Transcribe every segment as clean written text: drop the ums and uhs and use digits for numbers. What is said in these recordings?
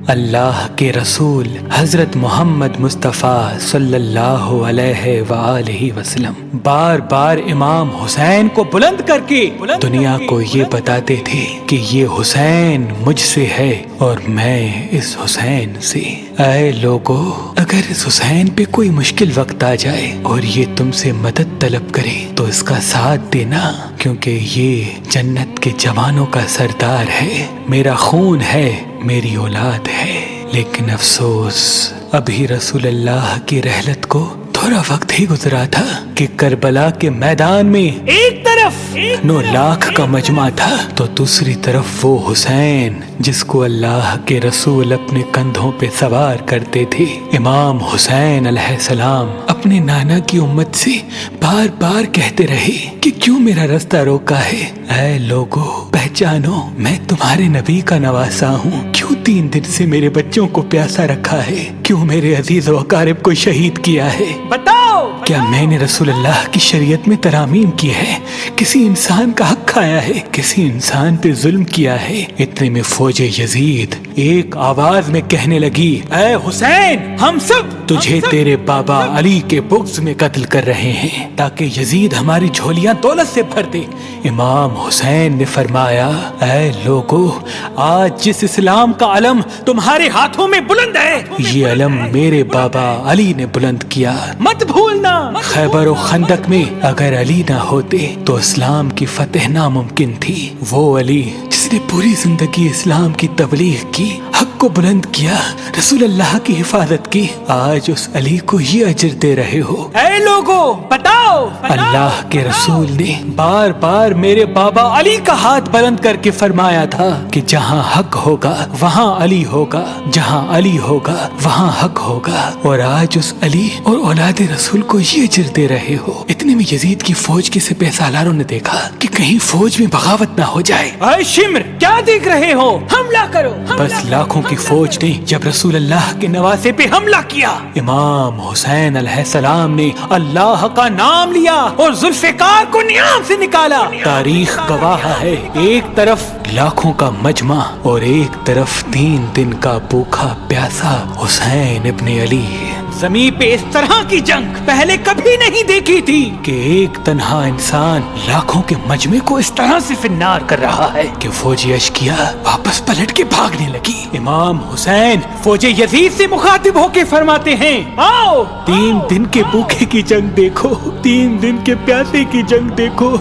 اللہ کے رسول حضرت محمد مصطفیٰ صلی اللہ علیہ وآلہ وسلم بار بار امام حسین کو بلند کر کے دنیا کو یہ بتاتے تھے کہ یہ حسین مجھ سے ہے اور میں اس حسین سے۔ اے لوگو، اگر اس حسین پہ کوئی مشکل وقت آ جائے اور یہ تم سے مدد طلب کرے تو اس کا ساتھ دینا، کیونکہ یہ جنت کے جوانوں کا سردار ہے، میرا خون ہے، میری اولاد ہے۔ لیکن افسوس، ابھی رسول اللہ کی رحلت کو تھوڑا وقت ہی گزرا تھا کہ کربلا کے میدان میں ایک طرف 9 لاکھ کا مجمع تھا تو دوسری طرف وہ حسین جس کو اللہ کے رسول اپنے کندھوں پہ سوار کرتے تھے۔ امام حسین علیہ السلام اپنے نانا کی امت سے بار بار کہتے رہے کہ کیوں میرا رستہ روکا ہے؟ اے لوگو، پہچانو، میں تمہارے نبی کا نواسا ہوں، کیوں 3 دن سے میرے بچوں کو پیاسا رکھا ہے؟ کیوں میرے عزیز و اقارب کو شہید کیا ہے؟ بتاؤ، کیا میں نے رسول اللہ کی شریعت میں ترامیم کی ہے؟ کسی انسان کا حق کھایا ہے؟ کسی انسان پہ ظلم کیا ہے؟ اتنے میں فوج یزید ایک آواز میں کہنے لگی، اے حسین، ہم سب تجھے تیرے بابا علی کے بغض میں قتل کر رہے ہیں تاکہ یزید ہماری جھولیاں دولت سے بھر دے۔ امام حسین نے فرمایا، اے لوگو، آج جس اسلام کا علم تمہارے ہاتھوں میں بلند ہے، یہ علم میرے بابا علی نے بلند کیا، مت بھولنا۔ خیبر و خندق میں اگر علی نہ ہوتے تو اسلام کی فتح ناممکن تھی۔ وہ علی جس نے پوری زندگی اسلام کی تبلیغ کی، حق کو بلند کیا، رسول اللہ کی حفاظت کی، آج اس علی کو یہ اجر دے رہے ہو۔ اے لوگو، بتاؤ، اللہ کے رسول نے بار بار میرے بابا علی کا ہاتھ بلند کر کے فرمایا تھا کہ جہاں حق ہوگا وہاں علی ہوگا، جہاں علی ہوگا وہاں حق ہوگا، اور آج اس علی اور اولاد رسول کو یہ اجر دے رہے ہو۔ اتنے میں یزید کی فوج کے سپہ سالاروں نے دیکھا کہ کہیں فوج میں بغاوت نہ ہو جائے۔ اے شمر، کیا دیکھ رہے ہو؟ حملہ کرو۔ بس لاکھوں کی فوج نے جب رسول اللہ کے نواسے پہ حملہ کیا، امام حسین علیہ السلام نے اللہ کا نام لیا اور ذوالفقار کو نیام سے نکالا۔ تاریخ گواہ ہے، ایک طرف لاکھوں کا مجمع اور ایک طرف 3 دن کا بھوکا پیاسا حسین ابن علی۔ زمین پہ اس طرح کی جنگ پہلے کبھی نہیں دیکھی تھی کہ ایک تنہا انسان لاکھوں کے مجمع کو اس طرح سے فنار کر رہا ہے کہ فوج اشکیا واپس پلٹ کے بھاگنے لگی۔ امام حسین فوج یزید سے مخاطب ہو کے فرماتے ہیں، آؤ، 3 دن کے بھوکے کی جنگ دیکھو، 3 دن کے پیاسے کی جنگ دیکھو،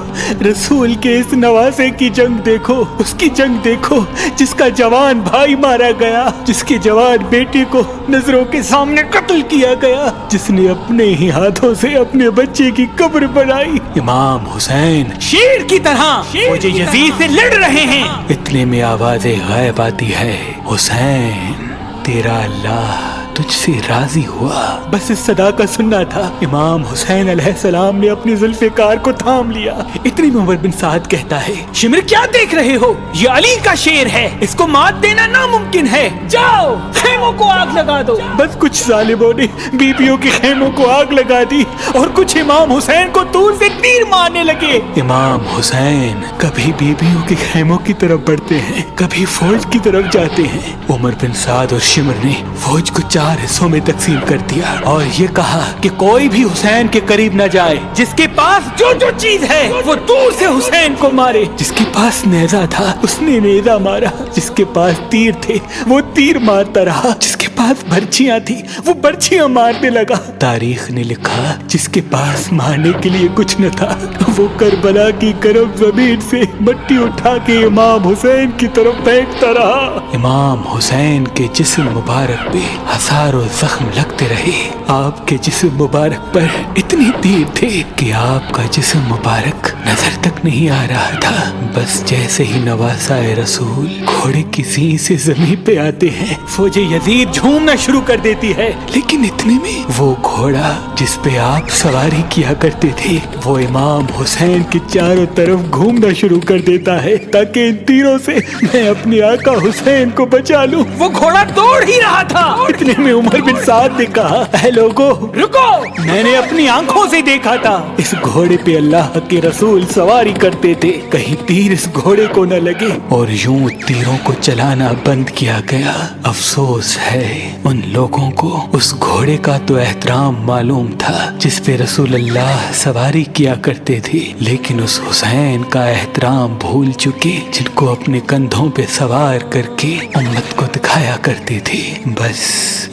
رسول کے اس نواسے کی جنگ دیکھو، اس کی جنگ دیکھو جس کا جوان بھائی مارا گیا، جس کے جوان بیٹے کو نظروں کے سامنے قتل کیا گیا، جس نے اپنے ہی ہاتھوں سے اپنے بچے کی قبر بنائی۔ امام حسین شیر کی طرح فوج یزید سے لڑ رہے ہیں۔ اتنے میں آواز غائب آتی ہے، حسین، تیرا اللہ تجھ سے راضی ہوا۔ بس اس صدا کا سننا تھا، امام حسین علیہ السلام نے اپنی ذوالفقار کو تھام لیا۔ اتنی میں عمر بن سعد کہتا ہے، شمر، کیا دیکھ رہے ہو؟ یہ علی کا شیر ہے، اس کو مات دینا ناممکن ہے، جاؤ خیموں کو آگ لگا دو۔ بس کچھ ظالموں نے بیبیوں کے خیموں کو آگ لگا دی اور کچھ امام حسین کو دور سے تیر مارنے لگے۔ امام حسین کبھی بیبیوں کے خیموں کی طرف بڑھتے ہیں، کبھی فوج کی طرف جاتے ہیں۔ عمر بن سعد اور شمر نے فوج کو 4 حصوں میں تقسیم کر دیا اور یہ کہا کہ کوئی بھی حسین کے قریب نہ جائے، جس کے پاس جو چیز ہے وہ دور سے حسین کو مارے۔ جس کے پاس نیزہ تھا اس نے نیزہ مارا، جس کے پاس تیر تھے وہ تیر مارتا رہا، جس کے پاس برچیاں تھی وہ برچیاں مارنے لگا۔ تاریخ نے لکھا جس کے پاس مارنے کے لیے کچھ نہ تھا وہ کربلا کی گرم زمین سے مٹی اٹھا کے امام حسین کی طرف پھینکتا رہا۔ امام حسین کے جسم مبارک پہ ہزاروں زخم لگتے رہے، آپ کے جسم مبارک پر اتنی تیر تھے کہ آپ کا جسم مبارک نظر تک نہیں آ رہا تھا۔ بس جیسے ہی نواسا رسول گھوڑے کی سینگ سے زمین پہ آتے ہیں، فوج یزید यजीद झूमना शुरू कर देती है। लेकिन इतने में वो घोड़ा जिस पे आप सवारी किया करते थे वो इमाम हुसैन के चारों तरफ घूमना शुरू कर देता है ताकि इन तीरों से मैं अपने आका हुसैन को बचा लूं। वो घोड़ा दौड़ ही रहा था। इतने में उमर बिन साद ने कहा, ऐ लोगो रुको, मैंने अपनी आंखों से देखा था इस घोड़े पे अल्लाह के रसूल सवारी करते थे, कहीं तीर इस घोड़े को न लगे। और यूं तीरों को चलाना बंद किया गया। अफसोस है उन लोगों को उस घोड़े का तो एहतराम मालूम था जिस पे रसूल अल्लाह सवारी किया करते थे, लेकिन उस हुसैन का एहतराम भूल चुके जिनको अपने कंधों पे सवार करके उम्मत को दिखाया करते थे। बस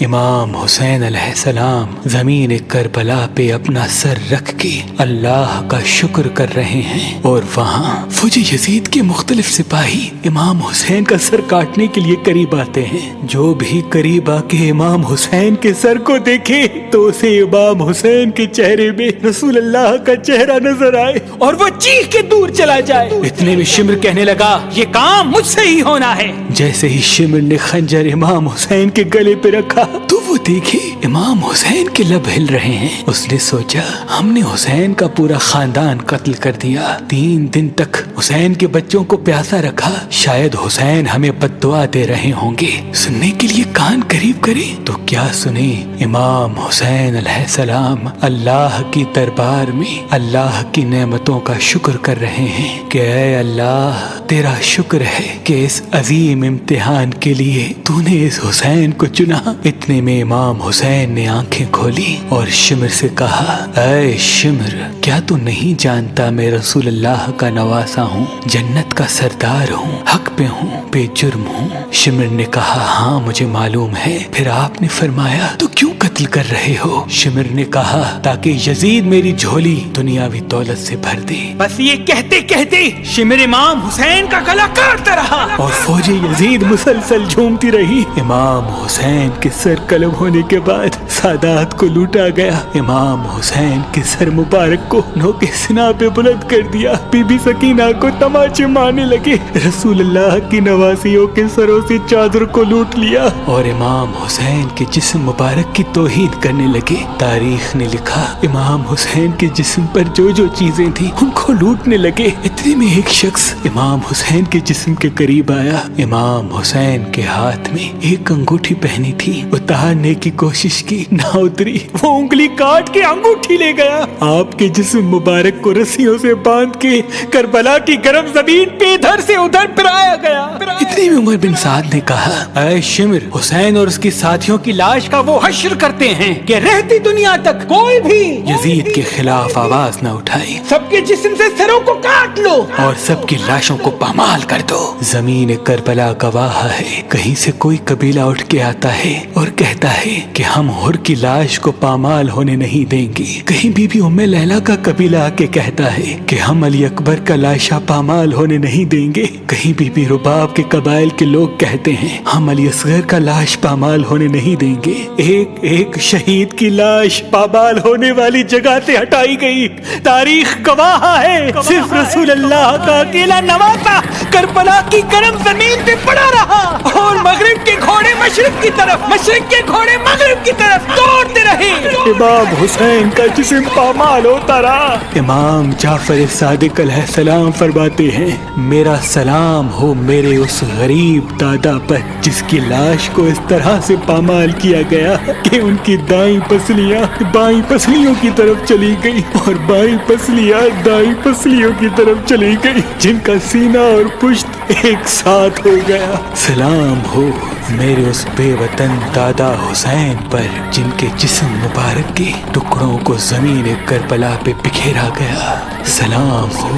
इमाम हुसैन अलैहिस्सलाम जमीन करबला पे अपना सर रख के अल्लाह का शुक्र कर रहे हैं और वहाँ फौजी यजीद के मुख्तलिफ सिपाही इमाम हुसैन का सर काटने के लिए करीब आते हैं। जो भी करीब आके इमाम हुसैन के सर को देखे तो उसे इमाम हुसैन के चेहरे में रसूल अल्लाह का चेहरा नजर आए और वो चीख के दूर चला जाए। इतने में शिमर कहने लगा, ये काम मुझसे ही होना है। जैसे ही शिमर ने खंजर इमाम हुसैन के गले पे रखा तो वो देखे इमाम हुसैन के लब हिल रहे हैं। उसने सोचा, हमने हुसैन का पूरा खानदान कत्ल कर दिया, 3 दिन तक हुसैन के बच्चों को प्यासा रखा, शायद हुसैन हमें बद्दुआ दे रहे होंगे। सुनने के लिए कान करीब करे तो क्या सुने। इमाम हुसैन अलैहिस्सलाम अल्लाह की दरबार में अल्लाह की नेमतों का शुक्र कर रहे हैं कि ऐ अल्लाह तेरा शुक्र है कि इस अजीम इम्तिहान के लिए तूने इस हुसैन को चुना। इतने में इमाम हुसैन ने आंखें खोली और शिमर से कहा, ऐ शिमर, क्या तू नहीं जानता मैं रसूल अल्लाह का नवासा हूँ, जन्नत का सरदार हूँ, हक पे हूँ, बेजुर्म हूँ। शिमर ने कहा, हाँ मुझे मालूम है। फिर आपने फरमाया, तो क्यों कत्ल कर रहे हो? शिमर ने कहा, ताकि यजीद मेरी झोली दुनियावी दौलत से भर दे। बस ये कहते कहते शिमर इमाम हुसैन का गला काटता रहा और फौजी यजीद मुसलसल झूमती रही। इमाम हुसैन के सर कलम होने के बाद सादात को लूटा गया। इमाम हुसैन के सर मुबारक को नोके सिना पे बुलंद कर दिया। बीबी सकीना को तमाचे मारने लगे। रसूल अल्लाह की नवासियों के सरों से चादर को लूट लिया और इमाम हुसैन के जिस्म मुबारक की तौहीन करने लगे। तारीख ने लिखा, इमाम हुसैन के जिस्म पर जो जो चीजें थी उनको लूटने लगे। इतने में एक शख्स इमाम हुसैन के जिस्म के करीब आया। इमाम हुसैन के हाथ में एक अंगूठी पहनी थी, उतारने की कोशिश की, ना उतरी। वो उंगली काट के अंगूठी ले गया। आपके जिस्म मुबारक को रस्सियों से बांध के करबला की गर्म जमीन पे इधर से उधर फिराया गया। इतने में उमर बिन साद ने कहा, ऐ शिमर, हुसैन और उसके साथियों की लाश का वो हश्र करते हैं कि रहती दुनिया तक कोई भी यजीद के खिलाफ आवाज न उठाए। सबके जिस्म से सरों को काट लो और सबकी लाशों को पामाल कर दो। जमीन करबला गवाह है, कहीं से कोई कबीला उठ के आता है और कहता है कि हम हुर की लाश को पामाल होने नहीं देंगे। कहीं बीबी उम्मे लैला का कबीला आके कहता है कि हम अली अकबर का लाशा पामाल होने नहीं देंगे। कहीं बीबी रुबाब के कबाइल के लोग कहते हैं हम अली असगर का लाश पामाल होने नहीं देंगे। एक एक शहीद की लाश पामाल होने वाली जगह से हटाई गई। तारीख गवाह है, सिर्फ रसूल अल्लाह का अकेला नवासा करबला की गर्म जमीन पे पड़ा रहा और मगरिब के घोड़े मशरिक की तरफ, मशरिक के घोड़े मगरिब की तरफ दौड़ते रहे। इमाम हुसैन का जिस्म पामाल होता रहा। इमाम जाफर सादिक अलैहिस्सलाम फरमाते हैं, मेरा सलाम हो मेरे उस गरीब दादा पर जिसकी लाश को इस तरह से पामाल किया गया कि उनकी दाईं पसलियां बाईं पसलियों की तरफ चली गई और बाईं पसलियां दाईं पसलियों की तरफ चली गई, जिनका सीना और पुश्त एक साथ हो गया। सलाम हो मेरे उस बेवतन दादा हुसैन पर जिनके जिस्म मुबारक के टुकड़ों को जमीन करबला पे बिखेरा गया। सलाम हो,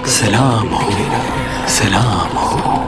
सलाम हो, सलाम हो।